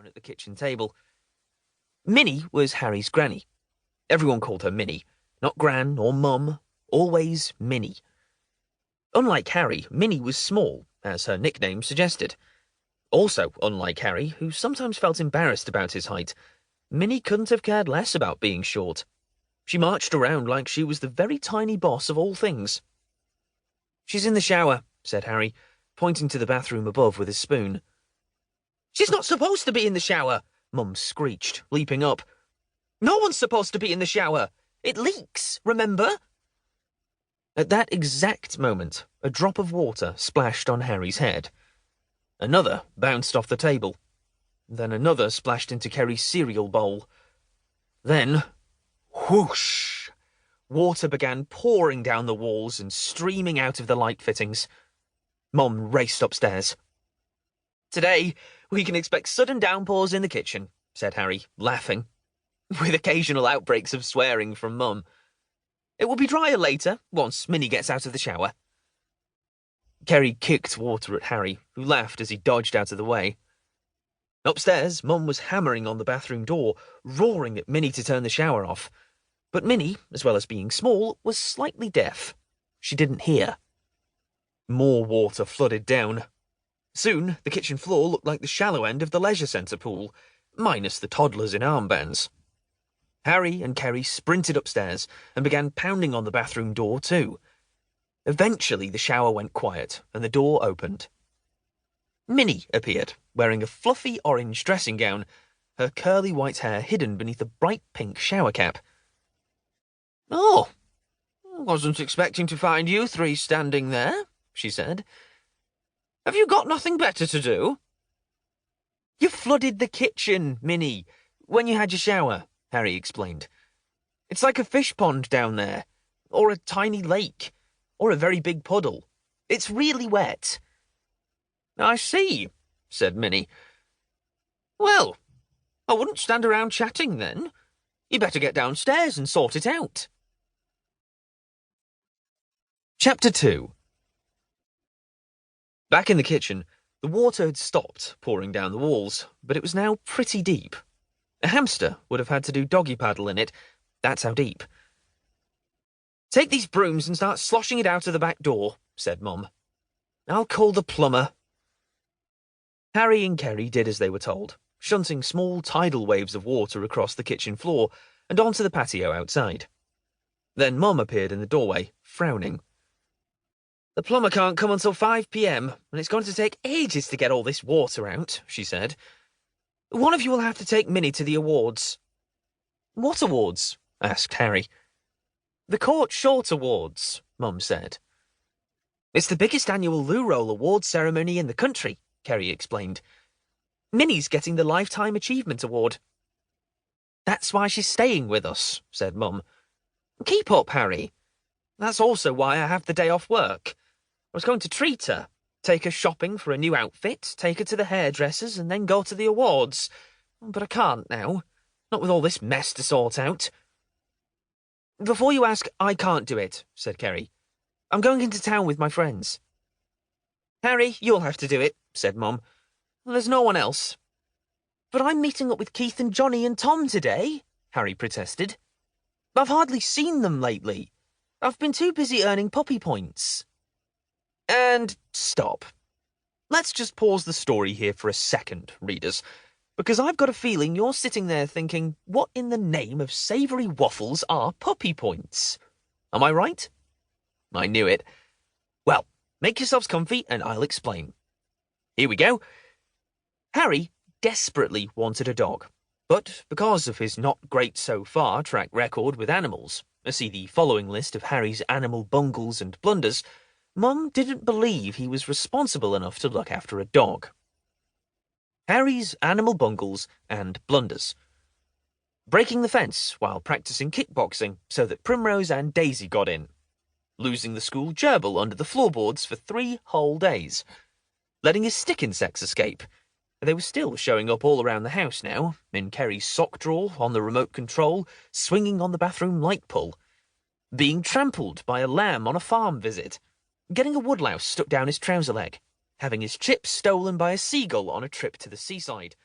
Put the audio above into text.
down at the kitchen table. Minnie was Harry's granny. Everyone called her Minnie, not Gran or Mum, always Minnie. Unlike Harry, Minnie was small, as her nickname suggested. Also, unlike Harry, who sometimes felt embarrassed about his height, Minnie couldn't have cared less about being short. She marched around like she was the very tiny boss of all things. "She's in the shower," said Harry, pointing to the bathroom above with his spoon. "She's not supposed to be in the shower," Mum screeched, leaping up. "No one's supposed to be in the shower. It leaks, remember?" At that exact moment, a drop of water splashed on Harry's head. Another bounced off the table. Then another splashed into Kerry's cereal bowl. Then, whoosh! Water began pouring down the walls and streaming out of the light fittings. Mum raced upstairs. "Today, we can expect sudden downpours in the kitchen," said Harry, laughing, with occasional outbreaks of swearing from Mum. "It will be drier later, once Minnie gets out of the shower." Kerry kicked water at Harry, who laughed as he dodged out of the way. Upstairs, Mum was hammering on the bathroom door, roaring at Minnie to turn the shower off. But Minnie, as well as being small, was slightly deaf. She didn't hear. More water flooded down. Soon, the kitchen floor looked like the shallow end of the leisure centre pool, minus the toddlers in armbands. Harry and Kerry sprinted upstairs and began pounding on the bathroom door too. Eventually, the shower went quiet and the door opened. Minnie appeared, wearing a fluffy orange dressing gown, her curly white hair hidden beneath a bright pink shower cap. "Oh, I wasn't expecting to find you three standing there," she said. "Have you got nothing better to do?" "You flooded the kitchen, Minnie, when you had your shower," Harry explained. "It's like a fish pond down there, or a tiny lake, or a very big puddle. It's really wet." "I see," said Minnie. "Well, I wouldn't stand around chatting then. You better get downstairs and sort it out." Chapter 2. Back in the kitchen, the water had stopped pouring down the walls, but it was now pretty deep. A hamster would have had to do doggy paddle in it. That's how deep. "Take these brooms and start sloshing it out of the back door," said Mum. "I'll call the plumber." Harry and Kerry did as they were told, shunting small tidal waves of water across the kitchen floor and onto the patio outside. Then Mum appeared in the doorway, frowning. "The plumber can't come until 5 p.m, and it's going to take ages to get all this water out," she said. "One of you will have to take Minnie to the awards." "What awards?" asked Harry. "The Court Short Awards," Mum said. "It's the biggest annual Loo Roll awards ceremony in the country," Kerry explained. "Minnie's getting the Lifetime Achievement Award." "That's why she's staying with us," said Mum. "Keep up, Harry. That's also why I have the day off work. I was going to treat her, take her shopping for a new outfit, take her to the hairdressers, and then go to the awards. But I can't now, not with all this mess to sort out." "Before you ask, I can't do it," said Kerry. "I'm going into town with my friends." "Harry, you'll have to do it," said Mum. "There's no one else." "But I'm meeting up with Keith and Johnny and Tom today," Harry protested. "I've hardly seen them lately. I've been too busy earning puppy points." And stop. Let's just pause the story here for a second, readers, because I've got a feeling you're sitting there thinking, what in the name of savoury waffles are puppy points? Am I right? I knew it. Well, make yourselves comfy and I'll explain. Here we go. Harry desperately wanted a dog, but because of his not great so far track record with animals, see the following list of Harry's animal bungles and blunders, Mum didn't believe he was responsible enough to look after a dog. Harry's animal bungles and blunders. Breaking the fence while practicing kickboxing so that Primrose and Daisy got in. Losing the school gerbil under the floorboards for 3 whole days. Letting his stick insects escape. They were still showing up all around the house now, in Kerry's sock drawer, on the remote control, swinging on the bathroom light pull. Being trampled by a lamb on a farm visit. Getting a woodlouse stuck down his trouser leg. Having his chips stolen by a seagull on a trip to the seaside.